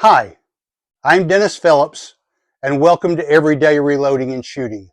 Hi, I'm Dennis Phillips, and welcome to Everyday Reloading and Shooting.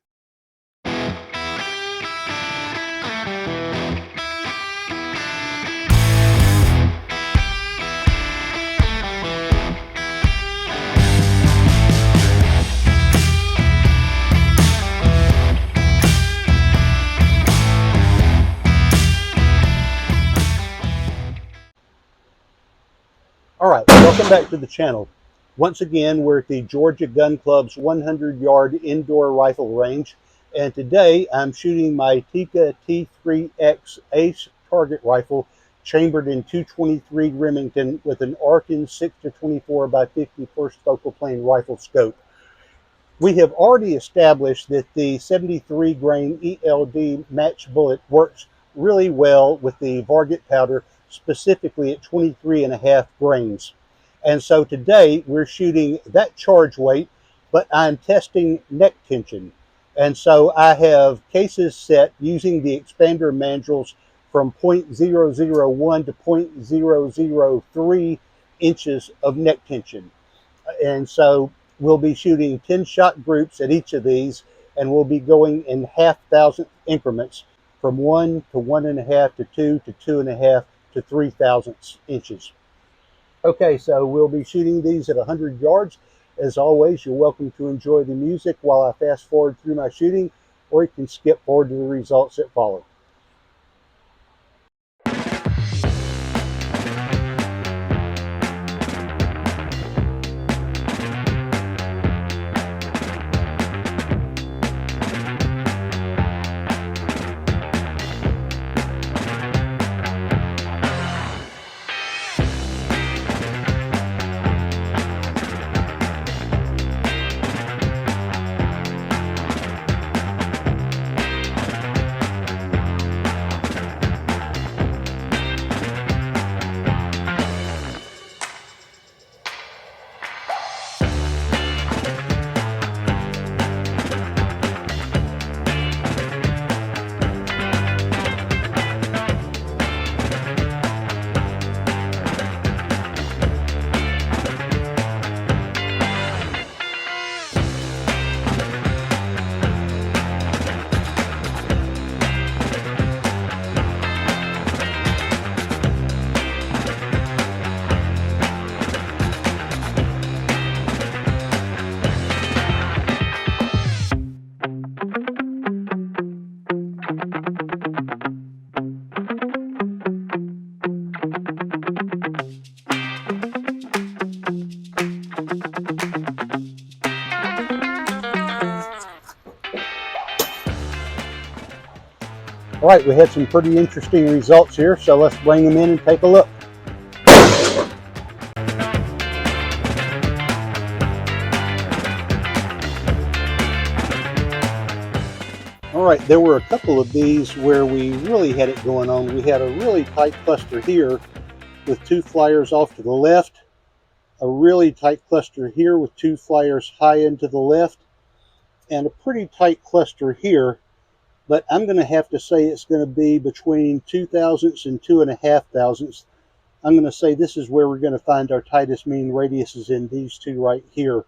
Alright, welcome back to the channel. Once again, we're at the Georgia Gun Club's 100-yard indoor rifle range, and today I'm shooting my Tikka T3X Ace target rifle chambered in .223 Remington with an Arkin 6-24 by 50 first focal plane rifle scope. We have already established that the 73 grain ELD match bullet works really well with the Varget powder, specifically at 23.5 grains. And so today we're shooting that charge weight, but I'm testing neck tension. And so I have cases set using the expander mandrels from 0.001 to 0.003 inches of neck tension. And so we'll be shooting 10-shot groups at each of these, and we'll be going in half-thousandth increments from 1 to 1.5 to 2 to 2.5 to 3 thousandths inches. Okay, so we'll be shooting these at 100 yards. As always, you're welcome to enjoy the music while I fast forward through my shooting, or you can skip forward to the results that follow. All right, we had some pretty interesting results here, so let's bring them in and take a look. All right, there were a couple of these where we really had it going on. We had a really tight cluster here with 2 flyers off to the left, a really tight cluster here with 2 flyers high into the left, and a pretty tight cluster here. But I'm going to have to say it's going to be between 2 thousandths and 2.5 thousandths. I'm going to say this is where we're going to find our tightest mean radiuses in these two right here.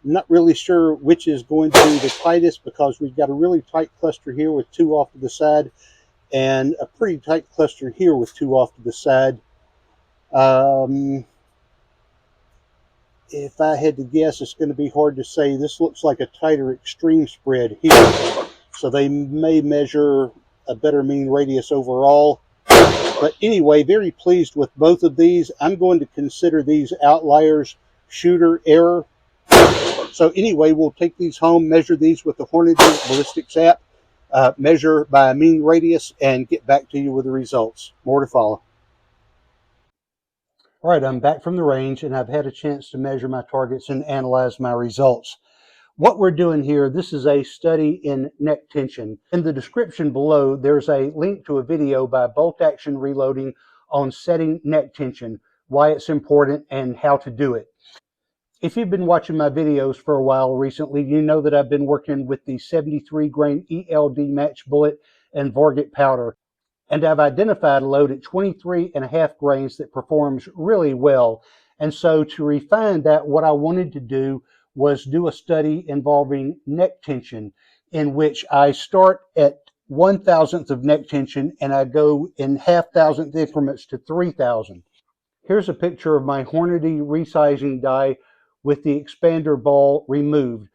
I'm not really sure which is going to be the tightest because we've got a really tight cluster here with 2 off to the side and a pretty tight cluster here with 2 off to the side. If I had to guess, it's going to be hard to say. This looks like a tighter extreme spread here. So they may measure a better mean radius overall. But anyway, very pleased with both of these. I'm going to consider these outliers shooter error. So anyway, we'll take these home, measure these with the Hornady Ballistics app, measure by mean radius, and get back to you with the results. More to follow. All right, I'm back from the range, and I've had a chance to measure my targets and analyze my results. What we're doing here, this is a study in neck tension. In the description below, there's a link to a video by Bolt Action Reloading on setting neck tension, why it's important, and how to do it. If you've been watching my videos for a while recently, you know that I've been working with the 73 grain ELD match bullet and Varget powder. And I've identified a load at 23.5 grains that performs really well. And so to refine that, what I wanted to do was do a study involving neck tension, in which I start at 1,000th of neck tension and I go in half-thousandth increments to 3,000. Here's a picture of my Hornady resizing die with the expander ball removed.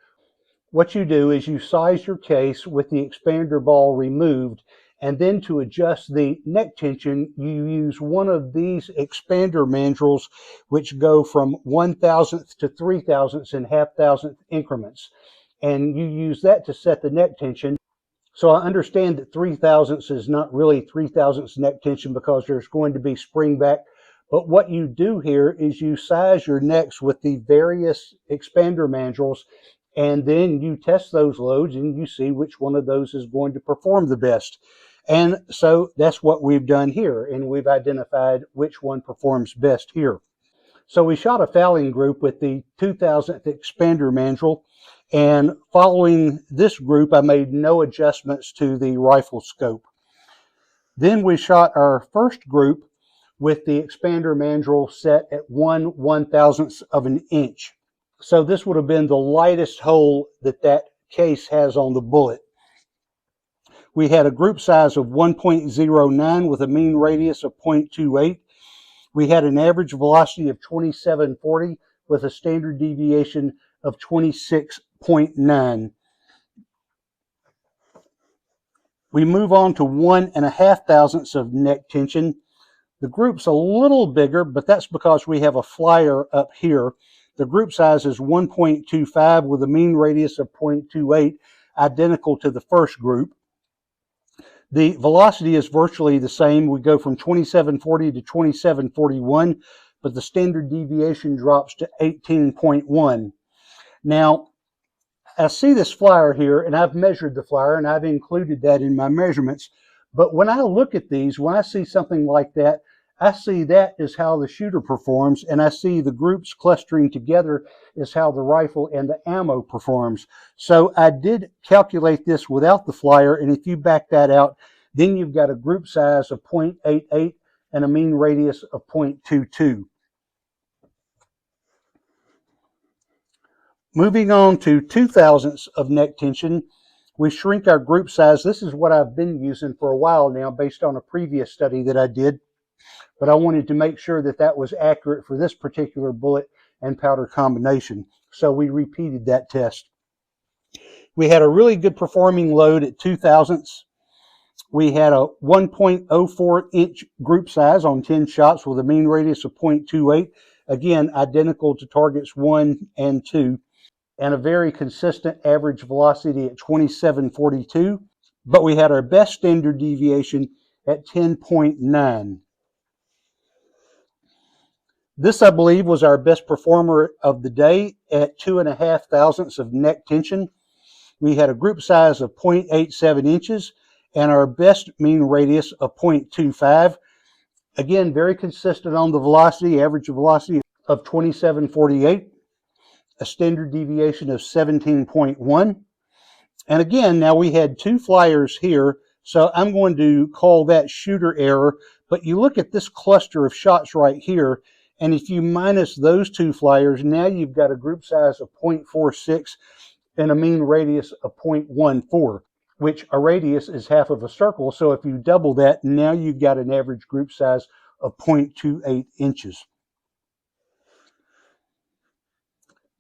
What you do is you size your case with the expander ball removed, and then to adjust the neck tension, you use one of these expander mandrels, which go from 1,000th to 3,000ths in half-thousandth increments. And you use that to set the neck tension. So I understand that 3,000ths is not really 3,000ths neck tension because there's going to be spring back. But what you do here is you size your necks with the various expander mandrels, and then you test those loads and you see which one of those is going to perform the best. And so that's what we've done here, and we've identified which one performs best here. So we shot a fouling group with the 2,000th expander mandrel, and following this group, I made no adjustments to the rifle scope. Then we shot our first group with the expander mandrel set at 1/1000th of an inch. So this would have been the lightest hole that case has on the bullet. We had a group size of 1.09 with a mean radius of 0.28. We had an average velocity of 2740 with a standard deviation of 26.9. We move on to 1.5 of neck tension. The group's a little bigger, but that's because we have a flyer up here. The group size is 1.25 with a mean radius of 0.28, identical to the first group. The velocity is virtually the same. We go from 2740 to 2741, but the standard deviation drops to 18.1. Now, I see this flyer here, and I've measured the flyer, and I've included that in my measurements. But when I look at these, when I see something like that, I see that is how the shooter performs, and I see the groups clustering together is how the rifle and the ammo performs. So I did calculate this without the flyer, and if you back that out, then you've got a group size of 0.88 and a mean radius of 0.22. Moving on to 2,000ths of neck tension, we shrink our group size. This is what I've been using for a while now based on a previous study that I did, but I wanted to make sure that that was accurate for this particular bullet and powder combination. So we repeated that test. We had a really good performing load at 2,000ths. We had a 1.04 inch group size on 10 shots with a mean radius of 0.28. Again, identical to targets 1 and 2. And a very consistent average velocity at 2742, but we had our best standard deviation at 10.9. This, I believe, was our best performer of the day at 2.5 of neck tension. We had a group size of 0.87 inches and our best mean radius of 0.25. Again, very consistent on the velocity, average velocity of 2748. A standard deviation of 17.1. And again, now we had two flyers here, so I'm going to call that shooter error. But you look at this cluster of shots right here, and if you minus those two flyers, now you've got a group size of 0.46 and a mean radius of 0.14, which a radius is half of a circle. So if you double that, now you've got an average group size of 0.28 inches.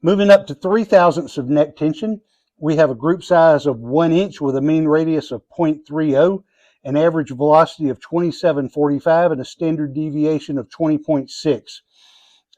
Moving up to 3,000ths of neck tension, we have a group size of 1 inch with a mean radius of 0.30, an average velocity of 2745, and a standard deviation of 20.6.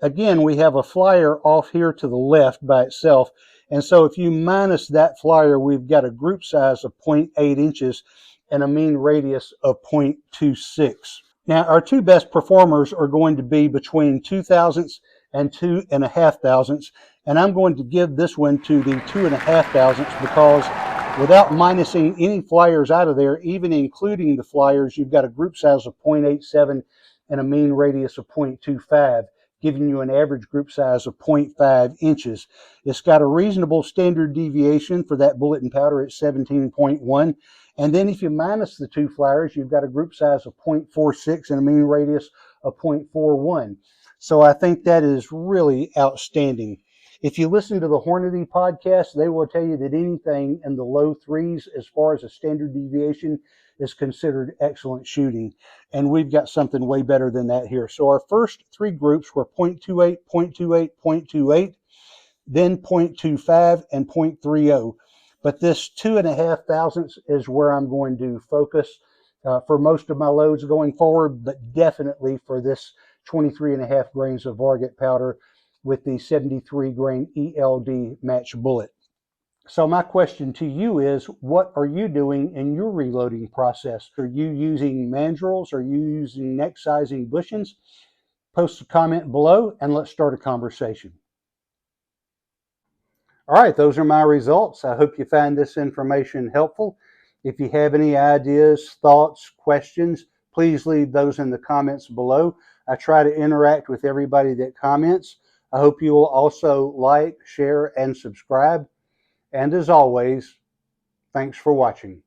Again, we have a flyer off here to the left by itself, and so if you minus that flyer, we've got a group size of 0.8 inches and a mean radius of 0.26. Now, our two best performers are going to be between 2,000ths and 2.5 and I'm going to give this one to the 2.5 because without minusing any flyers out of there, even including the flyers, you've got a group size of 0.87 and a mean radius of 0.25, giving you an average group size of 0.5 inches. It's got a reasonable standard deviation for that bullet and powder at 17.1. And then if you minus the two flyers, you've got a group size of 0.46 and a mean radius of 0.41. So I think that is really outstanding. If you listen to the Hornady podcast, they will tell you that anything in the low threes as far as a standard deviation is considered excellent shooting. And we've got something way better than that here. So our first three groups were 0.28, 0.28, 0.28, then 0.25 and 0.30. But this 2.5 thousandths is where I'm going to focus for most of my loads going forward, but definitely for this 23.5 grains of Varget powder with the 73 grain ELD match bullet. So my question to you is, what are you doing in your reloading process? Are you using mandrels? Are you using neck sizing bushings? Post a comment below and let's start a conversation. All right, those are my results. I hope you find this information helpful. If you have any ideas, thoughts, questions, please leave those in the comments below. I try to interact with everybody that comments. I hope you will also like, share, and subscribe. And as always, thanks for watching.